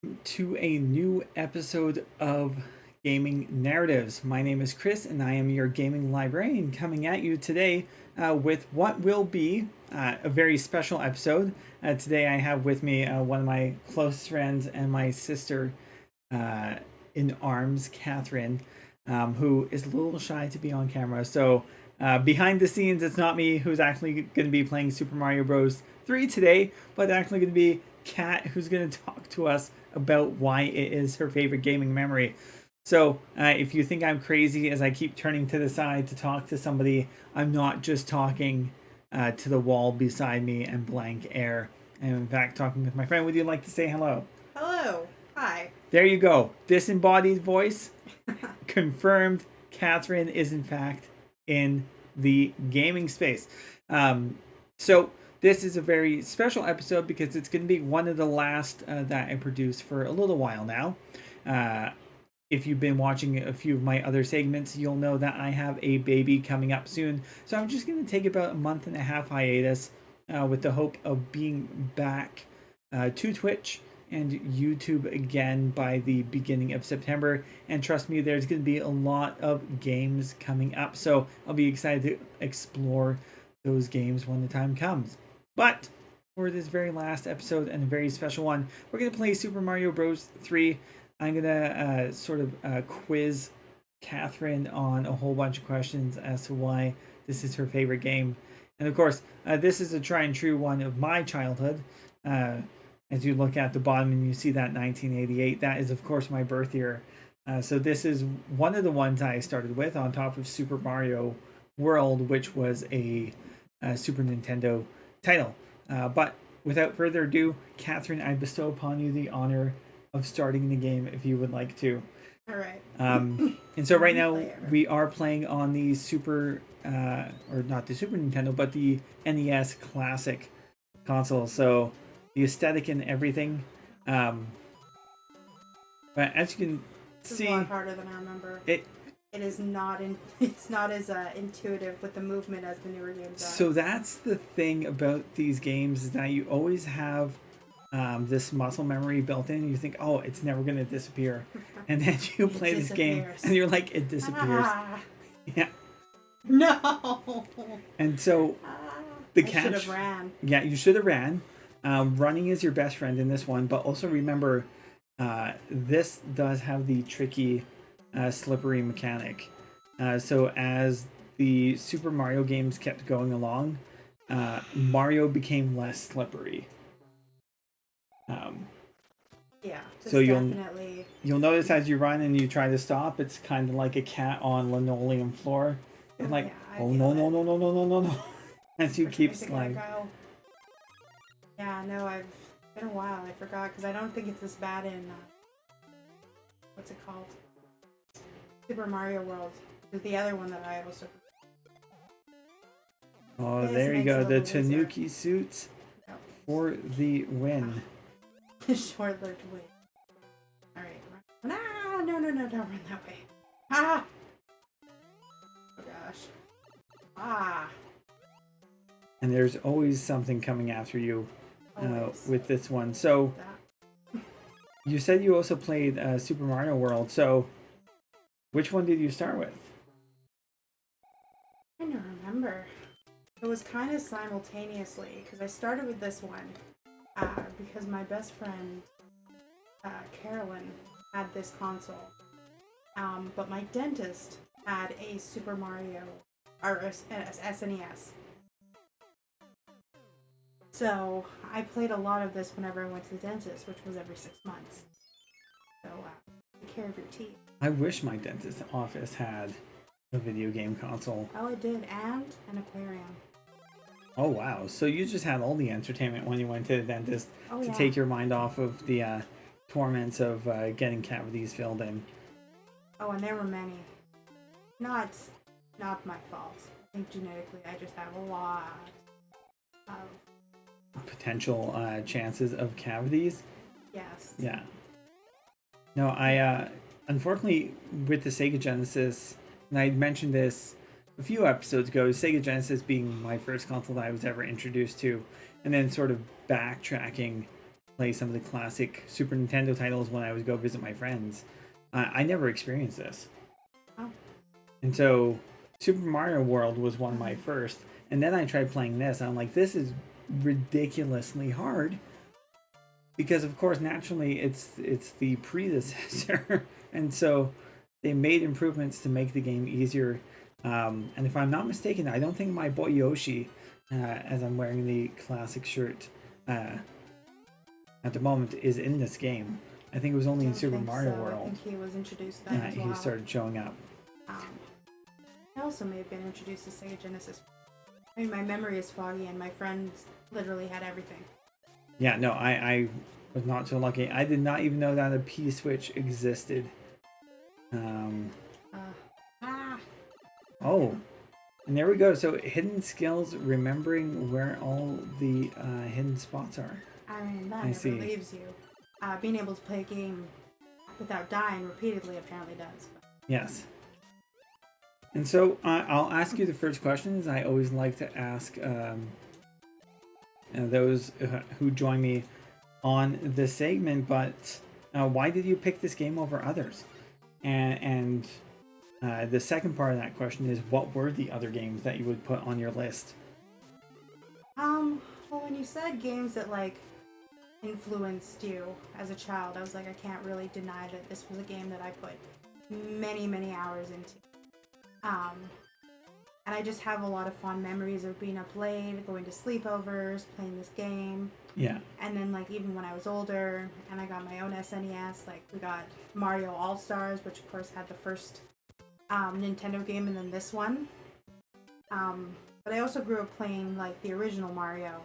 to a new episode of Gaming Narratives. My name is Chris, and I am your gaming librarian coming at you today with what will be a very special episode. Today, I have with me one of my close friends and my sister in arms, Catherine, who is a little shy to be on camera. So, behind the scenes, it's not me who's actually going to be playing Super Mario Bros. 3 today, but actually going to be Kat, who's going to talk to us about why it is her favorite gaming memory. So, if you think I'm crazy as I keep turning to the side to talk to somebody, I'm not just talking to the wall beside me and blank air. I'm in fact talking with my friend. Would you like to say hello? Hello. Hi. There you go. Disembodied voice confirmed. Catherine is in fact in the gaming space. So this is a very special episode because it's going to be one of the last that I produced for a little while now. If you've been watching a few of my other segments, you'll know that I have a baby coming up soon. So I'm just going to take about a month and a half hiatus with the hope of being back to Twitch and YouTube again by the beginning of September. And trust me, there's going to be a lot of games coming up. So I'll be excited to explore those games when the time comes. But for this very last episode and a very special one, we're going to play Super Mario Bros. 3. I'm going to sort of quiz Catherine on a whole bunch of questions as to why this is her favorite game. And of course, this is a try and true one of my childhood. As you look at the bottom and you see that 1988, that is, of course, my birth year. So this is one of the ones I started with on top of Super Mario World, which was a Super Nintendo title. But without further ado, Catherine, I bestow upon you the honor of starting the game if you would like to. All right. And so right now we are playing on the or not the Super Nintendo, but the NES Classic console. So the aesthetic and everything. But as you can see, it's a lot harder than I remember. It is not it's not as intuitive with the movement as the newer games are. So that's the thing about these games, is that you always have this muscle memory built in. You think, oh, it's never going to disappear. And then you play this game and you're like, it disappears. Yeah. No. And so the catch. I should have ran. Yeah, you should have ran. Running is your best friend in this one, but also remember, this does have the tricky slippery mechanic. So as the Super Mario games kept going along, Mario became less slippery. Yeah. So you'll notice as you run and you try to stop, it's kind of like a cat on linoleum floor. And like, yeah, oh no, as you keep sliding. Yeah, no, I've been a while. I forgot because I don't think it's this bad in what's it called? Super Mario World. Is the other one that I also. Oh, there you go. The Tanuki suits for the win. The short-lived win. All right. No, don't run that way. Ah. Oh gosh. Ah. And there's always something coming after you with this one. So you said you also played Super Mario World. So which one did you start with? I don't remember. It was kind of simultaneously because I started with this one because my best friend Carolyn had this console, but my dentist had a Super Mario or SNES. So I played a lot of this whenever I went to the dentist, which was every 6 months. So take care of your teeth. I wish my dentist's office had a video game console. Oh, it did, and an aquarium. Oh wow! So you just had all the entertainment when you went to the dentist to take your mind off of the torments of getting cavities filled in. Oh, and there were many. Not my fault. I think genetically, I just have a lot of potential chances of cavities. Yes. Yeah. No, I unfortunately with the Sega Genesis, and I mentioned this a few episodes ago, Sega Genesis being my first console that I was ever introduced to, and then sort of backtracking play some of the classic Super Nintendo titles when I would go visit my friends. I never experienced this. Oh. And so Super Mario World was one of my first. And then I tried playing this. And I'm like, this is ridiculously hard. Because, of course, naturally, it's the predecessor. And so they made improvements to make the game easier. And if I'm not mistaken, I don't think my boy Yoshi, as I'm wearing the classic shirt at the moment, is in this game. I think it was only in Super Mario World. I think he was introduced then as well. He started showing up. I also may have been introduced to Sega Genesis. I mean, my memory is foggy, and my friends literally had everything. Yeah, no, I was not so lucky. I did not even know that a P-Switch existed. Oh, and there we go. So hidden skills, remembering where all the hidden spots are. I mean, that never leaves you. Being able to play a game without dying repeatedly apparently does. But. Yes. And so I'll ask you the first question, as I always like to ask those who join me on this segment, but why did you pick this game over others? And the second part of that question is, what were the other games that you would put on your list? Well, when you said games that, like, influenced you as a child, I was like, I can't really deny that this was a game that I put many, many hours into. And I just have a lot of fond memories of being up late, going to sleepovers, playing this game. Yeah. And then, like, even when I was older and I got my own SNES, like, we got Mario All-Stars, which of course had the first Nintendo game and then this one. But I also grew up playing, like, the original Mario.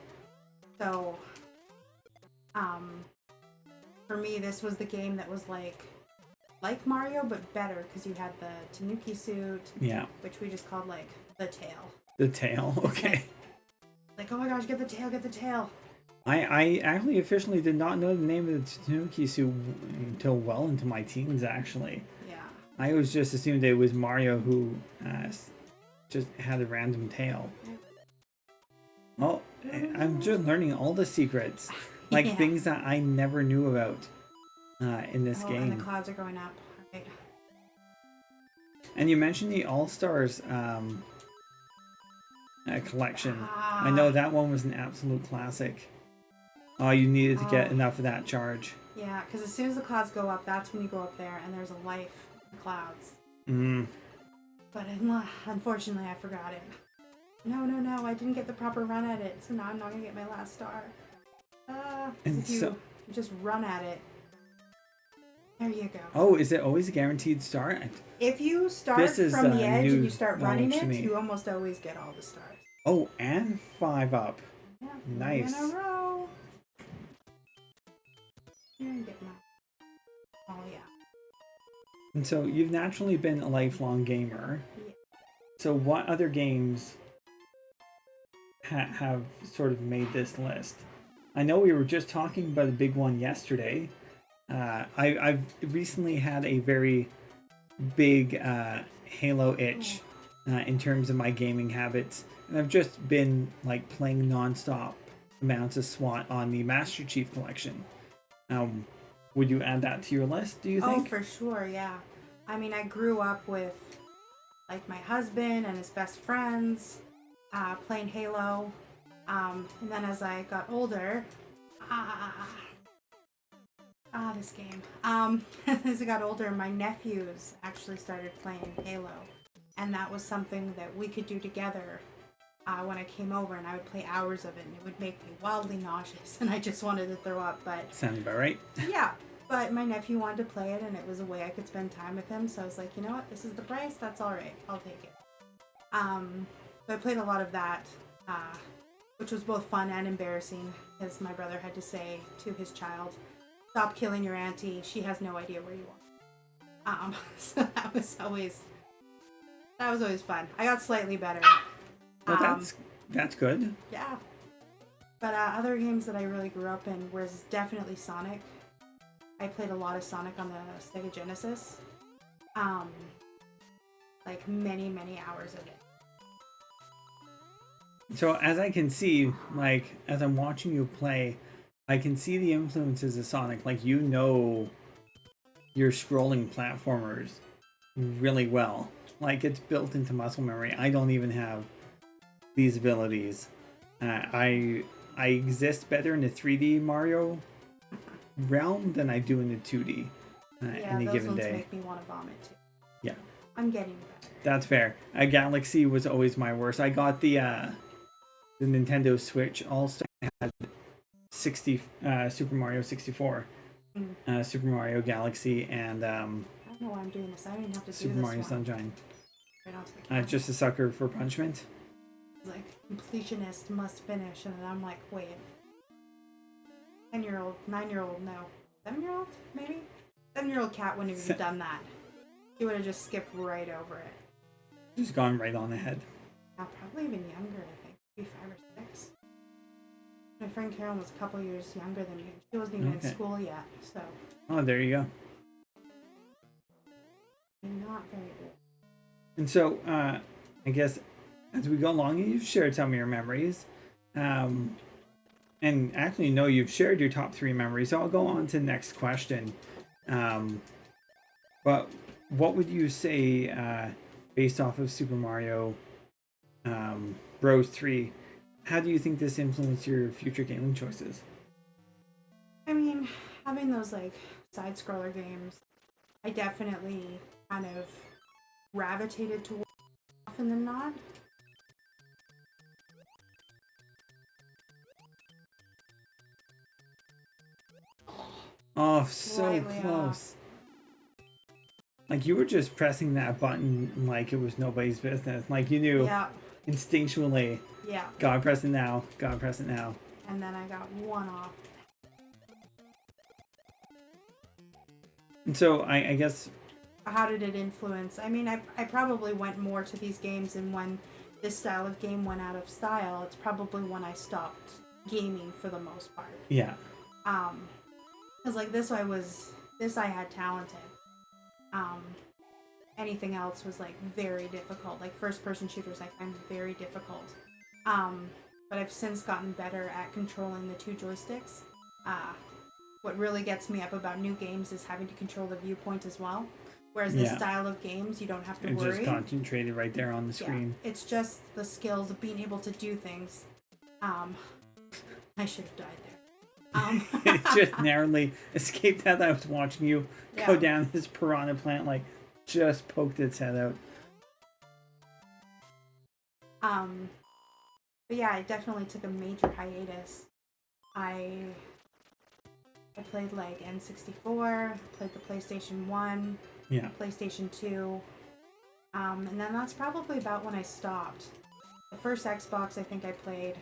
So, for me, this was the game that was, like Mario, but better, because you had the Tanuki suit. Yeah. Which we just called, like, the tail. The tail, okay. Like, oh my gosh, get the tail, get the tail. I actually officially did not know the name of the Tanuki suit until well into my teens, actually. Yeah. I always just assumed it was Mario who just had a random tail. Oh, I'm just learning all the secrets. Like things that I never knew about in this game. And the clouds are going up. Right. And you mentioned the All-Stars collection. I know that one was an absolute classic. Oh, you needed to get enough of that charge. Yeah, because as soon as the clouds go up, that's when you go up there, and there's a life in the clouds. But unfortunately, I forgot it. No, I didn't get the proper run at it, so now I'm not going to get my last star. And if you just run at it, there you go. Oh, is it always a guaranteed star? If you start from the edge and you start running it, you almost always get all the stars. Oh, and 5 up. Yeah, nice. 3 in a row. And get my... Oh, yeah. And so you've naturally been a lifelong gamer. Yeah. So what other games have sort of made this list? I know we were just talking about a big one yesterday. I've recently had a very big Halo itch in terms of my gaming habits. And I've just been like playing non-stop amounts of SWAT on the Master Chief Collection. Would you add that to your list, do you think? Oh, for sure, yeah. I mean, I grew up with like my husband and his best friends playing Halo. And then as I got older, this game. As I got older, my nephews actually started playing Halo. And that was something that we could do together when I came over, and I would play hours of it, and it would make me wildly nauseous, and I just wanted to throw up, but... Sounds about right. Yeah, but my nephew wanted to play it, and it was a way I could spend time with him, so I was like, you know what, this is the price, that's alright, I'll take it. So I played a lot of that, which was both fun and embarrassing, because my brother had to say to his child, stop killing your auntie, she has no idea where you are. So that was always fun. I got slightly better. Well, that's good. Yeah. But other games that I really grew up in was definitely Sonic. I played a lot of Sonic on the Sega Genesis. Like many, many hours of it. So as I can see, like as I'm watching you play, I can see the influences of Sonic. Like, you know your scrolling platformers really well. Like, it's built into muscle memory. I don't even have these abilities. I exist better in the 3D Mario realm than I do in the 2D any those given ones day. make me want to vomit too. Yeah, I'm getting better. that's fair. Galaxy was always my worst. I got the Nintendo Switch also had 60 Super Mario 64, Super Mario Galaxy, and I don't know why I'm doing this. I don't even have to Super do this Mario one. Sunshine. Right onto the camera. Just a sucker for punishment. Like, completionist must finish, and then I'm like, wait. 10-year-old, 9-year-old, no. 7-year-old, maybe? 7-year-old cat wouldn't have even done that. He would have just skipped right over it. Just gone right on ahead. Probably even younger, I think. Maybe 5 or 6. My friend Carolyn was a couple years younger than me. She wasn't even in school yet, so. Oh, there you go. I'm not very old. And so, I guess as we go along, you've shared some of your memories. And actually, no, you've shared your top 3 memories. So I'll go on to the next question. But what would you say, based off of Super Mario Bros. 3, how do you think this influenced your future gaming choices? I mean, having those, like, side-scroller games, I definitely kind of gravitated towards often than not. Oh, so Slightly close. Like, you were just pressing that button like it was nobody's business. Like, you knew instinctually, gotta press it now, gotta press it now. And then I got one off. And so, I guess... How did it influence? I mean, I probably went more to these games, and when this style of game went out of style, it's probably when I stopped gaming for the most part. Yeah. Because, like, this I had talented. Anything else was, like, very difficult. Like, first-person shooters I find very difficult. But I've since gotten better at controlling the 2 joysticks. What really gets me up about new games is having to control the viewpoint as well. Whereas this style of games, you don't have to worry. It's just concentrated right there on the screen. Yeah, it's just the skills of being able to do things. I should have died there. It just narrowly escaped that. I was watching you go down this piranha plant, like, just poked its head out. But yeah, I definitely took a major hiatus. I played, like, N64, played the PlayStation 1, PlayStation 2, and then that's probably about when I stopped. The first Xbox I think I played,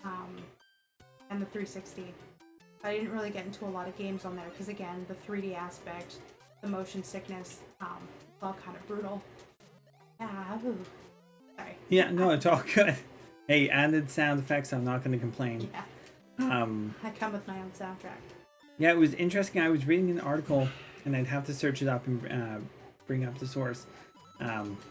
and the 360. I didn't really get into a lot of games on there because, again, the 3D aspect, the motion sickness, it's all kind of brutal. Sorry. Yeah, no, it's all good. Hey, added sound effects, I'm not going to complain. Yeah. I come with my own soundtrack. Yeah, it was interesting. I was reading an article, and I'd have to search it up and bring up the source,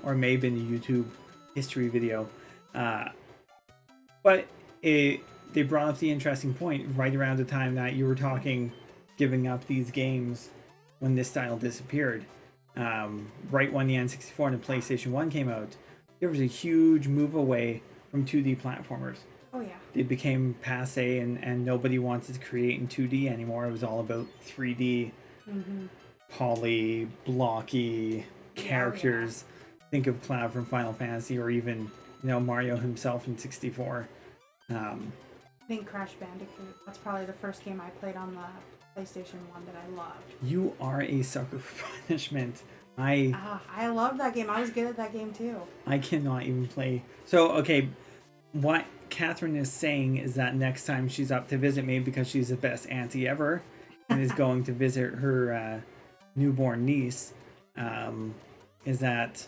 or maybe in a YouTube history video. But they brought up the interesting point right around the time that you were talking, giving up these games when this style disappeared. Right when the N64 and the PlayStation 1 came out, there was a huge move away from 2D platformers. Oh, yeah. They became passe, and nobody wanted to create in 2D anymore. It was all about 3D, poly, blocky characters. Think of Cloud from Final Fantasy, or even, Mario himself in 64. I think Crash Bandicoot. That's probably the first game I played on the PlayStation 1 that I loved. You are a sucker for punishment. I love that game. I was good at that game too. I cannot even play. So, okay, what Catherine is saying is that next time she's up to visit me, because she's the best auntie ever, and is going to visit her newborn niece, is that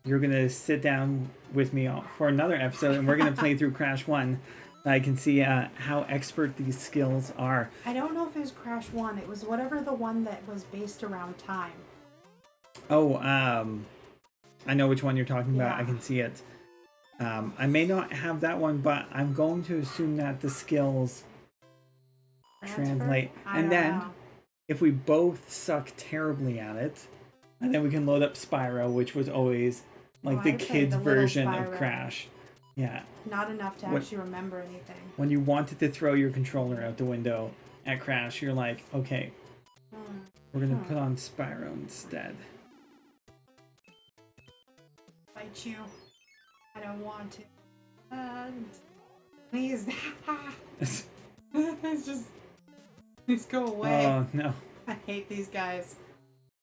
you're going to sit down with me for another episode, and we're going to play through Crash 1. I can see how expert these skills are. I don't know if it was Crash 1. It was whatever the one that was based around time. Oh, I know which one you're talking about. I can see it. I may not have that one, but I'm going to assume that the skills translate. I And don't then know. if we both suck terribly at it, and then we can load up Spyro, which was always like the I played kids' the little version of Spyro. Crash. Yeah. Not enough to What- actually remember anything. When you wanted to throw your controller out the window at Crash, you're like, okay, we're gonna put on Spyro instead. Fight you. I don't want to. Please. It's just. Please go away. Oh no. I hate these guys.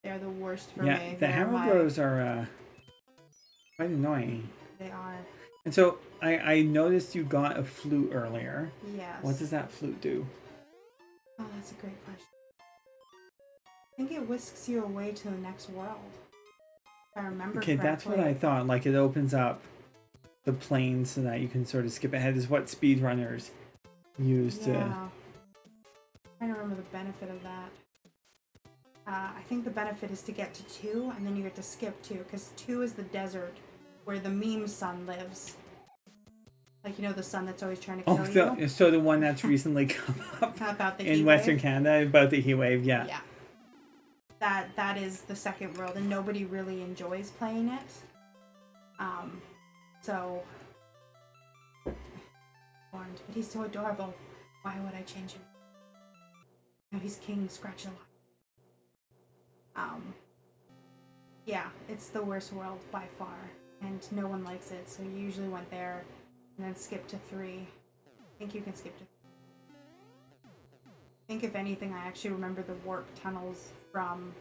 They're the worst for Yeah, me. the They're Hammer Bros are quite annoying. They are. And so I noticed you got a flute earlier. Yes. What does that flute do? Oh, that's a great question. I think it whisks you away to the next world. If I remember Okay, correctly. that's what I thought. Like it opens up the plane so that you can sort of skip ahead. Is what speedrunners use to. I'm trying to remember the benefit of that. I think the benefit is to get to 2, and then you get to skip 2, because 2 is the desert where the meme sun lives. Like, you know, the sun that's always trying to kill you? So the one that's recently come up About the in heat Western wave? Canada about the heat wave, yeah. Yeah. That is the second world, and nobody really enjoys playing it. So... But he's so adorable. Why would I change him? No, he's King Scratch a lot. Yeah, it's the worst world by far, and no one likes it, so you usually went there and then skip to 3. I think you can skip to 3. I think if anything, I actually remember the warp tunnels from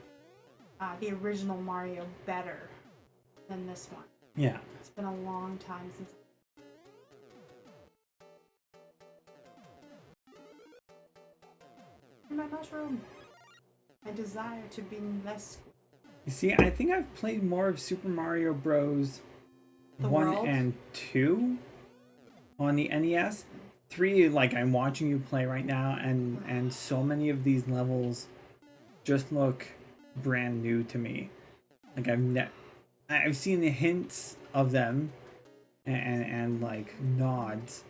the original Mario better than this one. Yeah. It's been a long time since. My mushroom. I desire to be less. You see, I think I've played more of Super Mario Bros. The 1 world? and 2 on the NES. 3, like I'm watching you play right now, and so many of these levels just look brand new to me. Like I've seen the hints of them and like nods,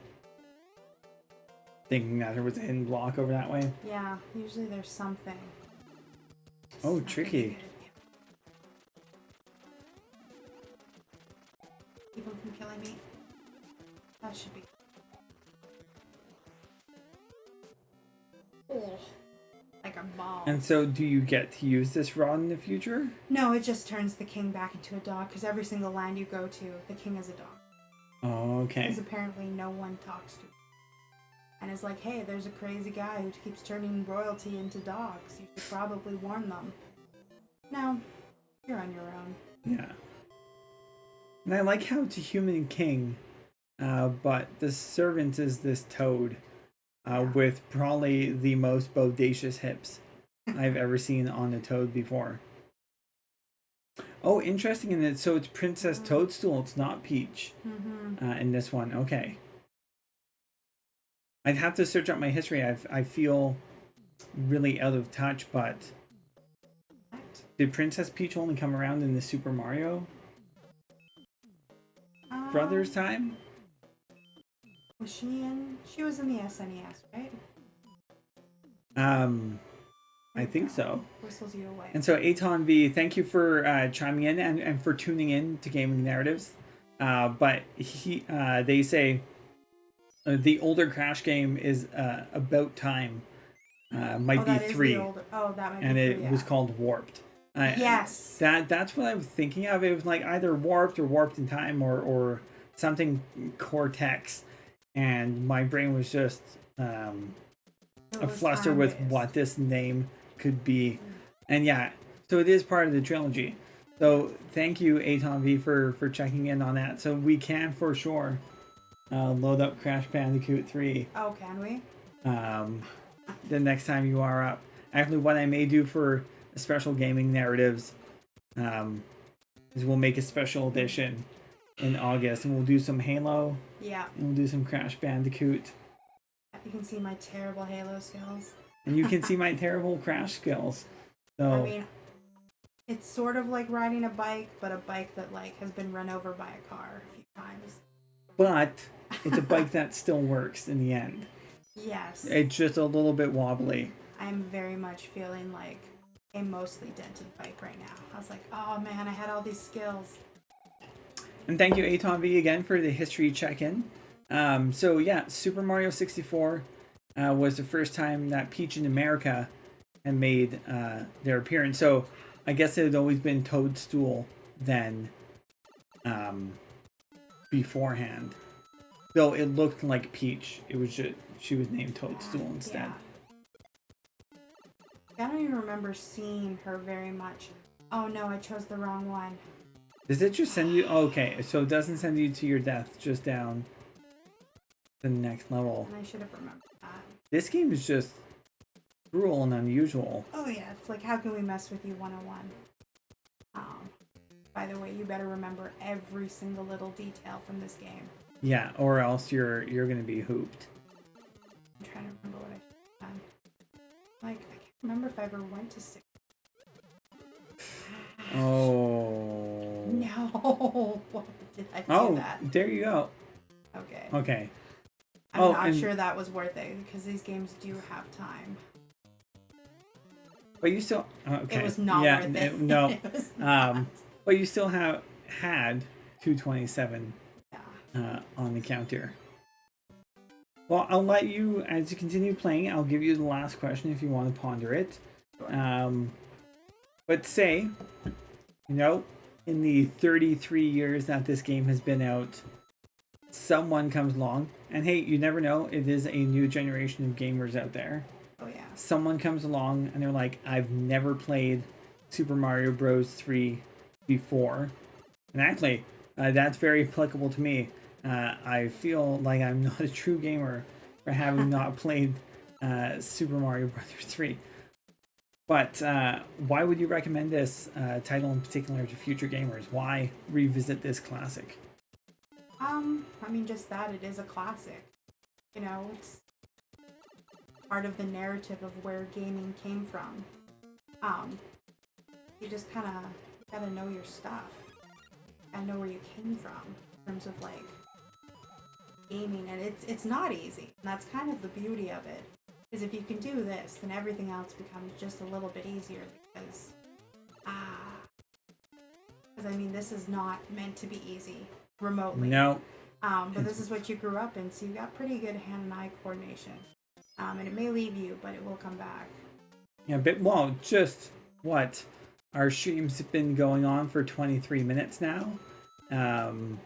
thinking that there was a hidden block over that way. Yeah, usually there's something. Oh, Not tricky. really good. Keep him from killing me. That should be. Oh, like a ball. And so, do you get to use this rod in the future? No, it just turns the king back into a dog, because every single land you go to, the king is a dog. Oh, okay. Because apparently no one talks to him. And is like, hey, there's a crazy guy who keeps turning royalty into dogs. You should probably warn them. No, you're on your own. Yeah. And I like how it's a human king, but the servant is this toad with probably the most bodacious hips I've ever seen on a toad before. Oh, interesting. In it, so it's Princess Toadstool. It's not Peach in this one. Okay. I'd have to search up my history. I feel really out of touch, but did Princess Peach only come around in the Super Mario Brothers time? Was she in? She was in the SNES, right? I think so. Whistles you away. And so Aton V, thank you for chiming in and for tuning in to Gaming Narratives. But they say the older Crash game is About Time. Might be 3. That might be and 3, it was called Warped. Yes. That's what I was thinking of. It was like either Warped or Warped in Time or something Cortex. And my brain was just a fluster with what this name could be. And yeah, so it is part of the trilogy. So thank you, Aton V, for checking in on that. So we can for sure load up Crash Bandicoot 3. Oh, can we? The next time you are up. Actually, what I may do for a special Gaming Narratives is we'll make a special edition in August, and we'll do some Halo. Yeah. And we'll do some Crash Bandicoot. You can see my terrible Halo skills. And you can see my terrible Crash skills. So I mean, it's sort of like riding a bike, but a bike that like has been run over by a car a few times. but it's a bike that still works in the end. Yes. It's just a little bit wobbly. I'm very much feeling like a mostly dented bike right now. I was like, oh man, I had all these skills. And thank you, Aton V, again for the history check-in. So yeah, Super Mario 64 was the first time that Peach in America had made their appearance. So I guess it had always been Toadstool then beforehand. Though it looked like Peach. It was just, she was named Toadstool instead. I don't even remember seeing her very much. Oh no, I chose the wrong one. Does it just send you? Oh, okay, so it doesn't send you to your death, just down the next level. And I should have remembered that. This game is just cruel and unusual. Oh yeah, it's like, how can we mess with you 101? By the way, you better remember every single little detail from this game. Yeah, or else you're gonna be hooped. I'm trying to remember what I should have done. Like, I can't remember if I ever went to 6. Oh. No. Did I do that? There you go. Okay. Okay. I'm not sure that was worth it because these games do have time. But you still okay. It was not worth it. No. It was not. But you still had 227 Yeah. on the counter. Well, I'll let you, as you continue playing, I'll give you the last question if you want to ponder it. But say, in the 33 years that this game has been out, someone comes along, and hey, you never know, it is a new generation of gamers out there. Oh yeah. Someone comes along and they're like, I've never played Super Mario Bros. 3 before. And actually, that's very applicable to me. I feel like I'm not a true gamer for having not played Super Mario Bros. 3. But why would you recommend this title in particular to future gamers? Why revisit this classic? I mean, just that it is a classic. It's part of the narrative of where gaming came from. You just kind of gotta know your stuff and know where you came from in terms of like gaming, and it's not easy. And that's kind of the beauty of it. Is if you can do this, then everything else becomes just a little bit easier because I mean, this is not meant to be easy remotely. No. But this is what you grew up in, so you got pretty good hand and eye coordination. And it may leave you, but it will come back. Yeah, but well, just what? Our streams have been going on for 23 minutes now. I'm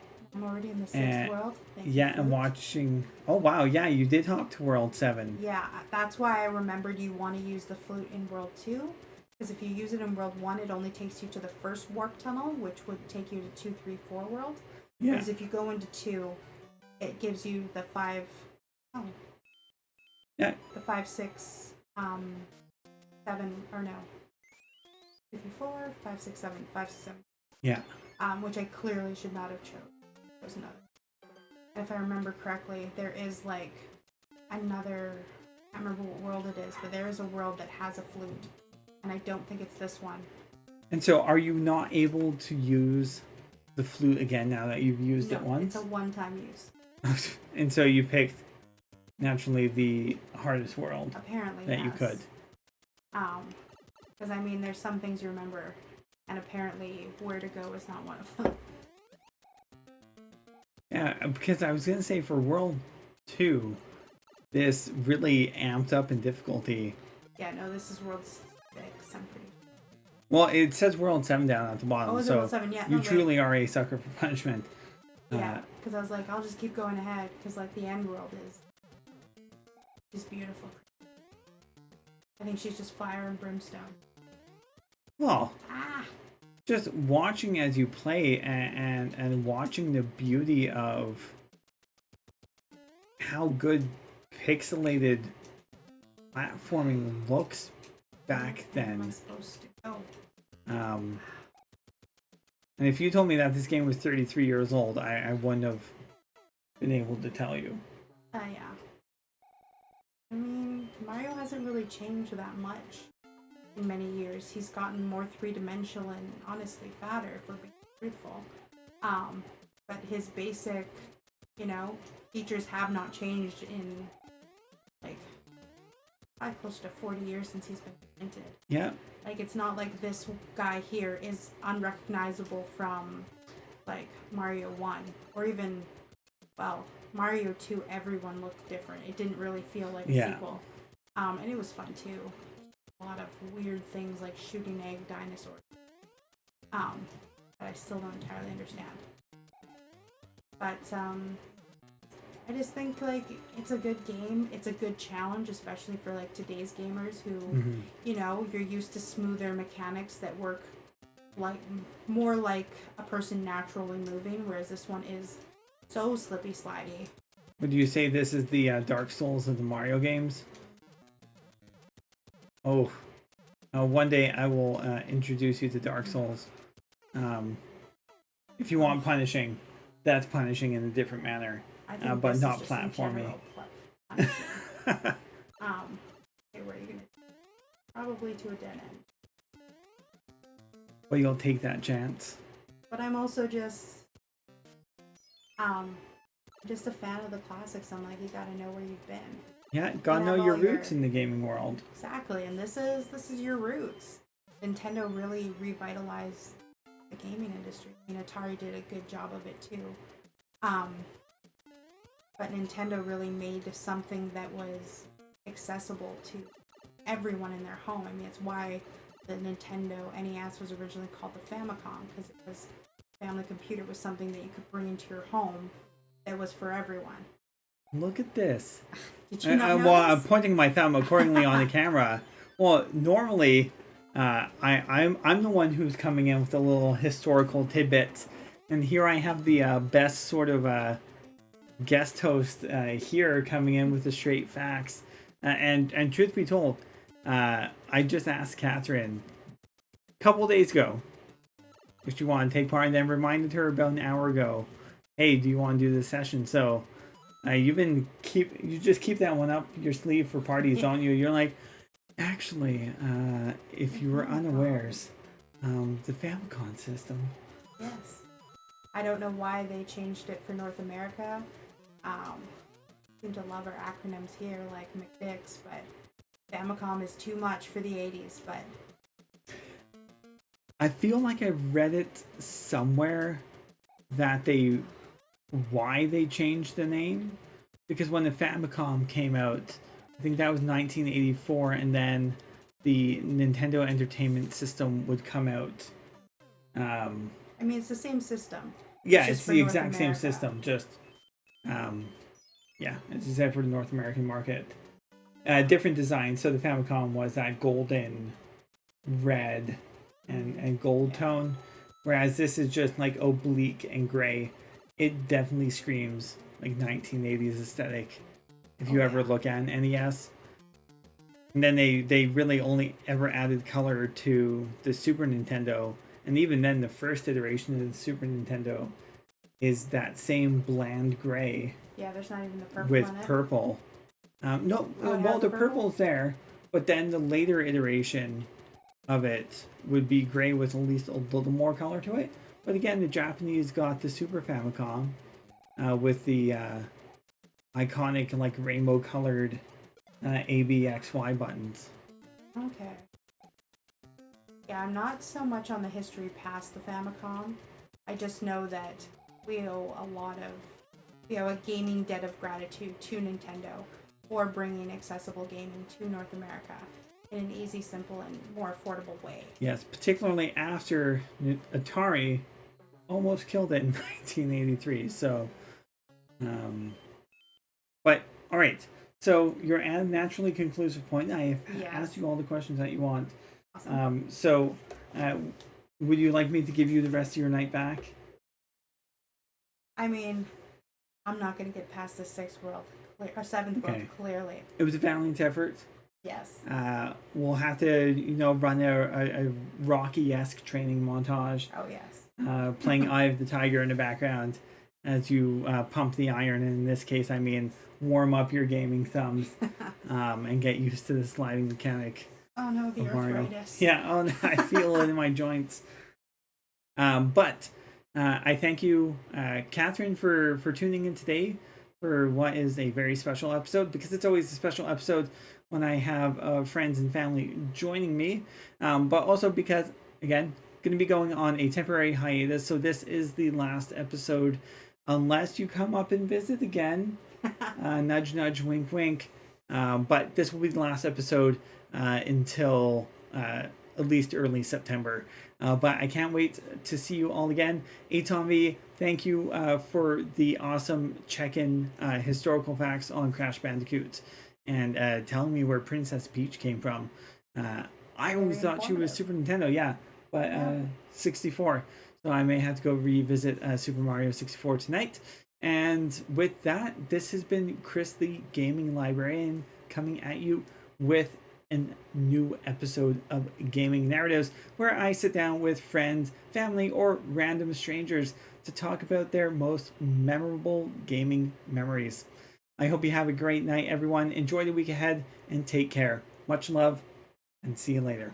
already in the 6th world. And watching. Oh wow, yeah, you did hop to World 7. Yeah, that's why I remembered you want to use the flute in World 2. Because if you use it in World 1, it only takes you to the first warp tunnel, which would take you to 2, 3, 4 world. Yeah. Because if you go into 2, it gives you the 5. Oh. Yeah. The 5, 6, 7, or no. 2, 3, 4, 5, 6, 7, 5, 6, 7. Yeah. Which I clearly should not have chosen. There's another. And if I remember correctly, there is like another. I can't remember what world it is, but there is a world that has a flute, and I don't think it's this one. And so, are you not able to use the flute again now that you've used it once? It's a one-time use. And so you picked naturally the hardest world. Apparently, that you could. Because I mean, there's some things you remember, and apparently, where to go is not one of them. Yeah, because I was gonna say for World 2, this really amped up in difficulty. Yeah, no, this is World 6. I'm pretty. Well, it says World 7 down at the bottom, Oh, is it so World 7? Yeah, you truly are a sucker for punishment. Yeah, because I was like, I'll just keep going ahead, because like the end world is beautiful. I think she's just fire and brimstone. Well, just watching as you play and watching the beauty of how good pixelated platforming looks back then. Where am I supposed to go? And if you told me that this game was 33 years old, I wouldn't have been able to tell you. Yeah. I mean, Mario hasn't really changed that much in many years. He's gotten more three-dimensional and honestly fatter, if we're being truthful. But his basic, features have not changed in probably close to 40 years since he's been printed. Yeah. Like, it's not like this guy here is unrecognizable from, like, Mario 1. Or even, well, Mario 2, everyone looked different. It didn't really feel like a sequel. And it was fun, too. A lot of weird things like shooting egg dinosaurs. That I still don't entirely understand. But, I just think, like, it's a good game. It's a good challenge, especially for, like, today's gamers who, you know, you're used to smoother mechanics that work like more like a person naturally moving, whereas this one is so slippy slidey. Would you say this is the Dark Souls of the Mario games? Oh, one day I will introduce you to Dark Souls. If you want punishing, that's punishing in a different manner. But not platforming. Okay, where are you gonna? Probably to a dead end. Well, you'll take that chance. But I'm also just a fan of the classics. I'm like, you gotta know where you've been. Yeah, gotta know your roots in the gaming world. Exactly, and this is your roots. Nintendo really revitalized the gaming industry. I mean, Atari did a good job of it too. But Nintendo really made something that was accessible to everyone in their home. I mean, it's why the Nintendo NES was originally called the Famicom, because it was family computer was something that you could bring into your home that was for everyone. Look at this. Did you not well, I'm pointing my thumb accordingly on the camera. Well, normally, I'm the one who's coming in with a little historical tidbit, and here I have the best sort of guest host here coming in with the straight facts. And truth be told, I just asked Catherine a couple days ago if she wanted to take part, and then reminded her about an hour ago, hey, do you want to do this session? So you just keep that one up your sleeve for parties, don't you? You're like, actually, if you were unawares, the Famicom system. Yes. I don't know why they changed it for North America. Seem to love our acronyms here, like McDix, but Famicom is too much for the 80s, but I feel like I read it somewhere that why they changed the name, because when the Famicom came out, I think that was 1984, and then the Nintendo Entertainment System would come out. I mean, it's the same system. Yeah, it's the exact same system, just yeah, it's except for the North American market. Different design. So the Famicom was that golden red and gold tone, whereas this is just like oblique and gray. It definitely screams like 1980s aesthetic if you ever look at an NES. And then they really only ever added color to the Super Nintendo, and even then the first iteration of the Super Nintendo is that same bland gray. Yeah, there's not even the purple with on it. Purple. No, well, the purple's there, but then the later iteration of it would be gray with at least a little more color to it. But again, the Japanese got the Super Famicom with the iconic, like, rainbow-colored A, B, X, Y buttons. Okay. Yeah, I'm not so much on the history past the Famicom. I just know that we owe a gaming debt of gratitude to Nintendo for bringing accessible gaming to North America in an easy, simple, and more affordable way. Yes, particularly after Atari almost killed it in 1983. So, but all right. So you're at a naturally conclusive point. I have asked you all the questions that you want. Awesome. Would you like me to give you the rest of your night back? I mean, I'm not going to get past the seventh world, clearly. It was a valiant effort. Yes. We'll have to, run a Rocky-esque training montage. Oh, yes. Playing Eye of the Tiger in the background as you pump the iron. And in this case, I mean, warm up your gaming thumbs and get used to the sliding mechanic. Oh, no, the arthritis. Yeah, oh, no, I feel it in my joints. But I thank you, Catherine, for tuning in today for what is a very special episode, because it's always a special episode when I have friends and family joining me, but also because, again, going to be going on a temporary hiatus. So this is the last episode, unless you come up and visit again. Nudge, nudge, wink, wink. But this will be the last episode until at least early September. But I can't wait to see you all again. Atomv, thank you for the awesome check-in historical facts on Crash Bandicoot and telling me where Princess Peach came from. I always thought she was Super Nintendo, yeah, but 64. So I may have to go revisit Super Mario 64 tonight. And with that, this has been Chris the Gaming Librarian coming at you with a new episode of Gaming Narratives, where I sit down with friends, family, or random strangers to talk about their most memorable gaming memories. I hope you have a great night, everyone. Enjoy the week ahead and take care. Much love, and see you later.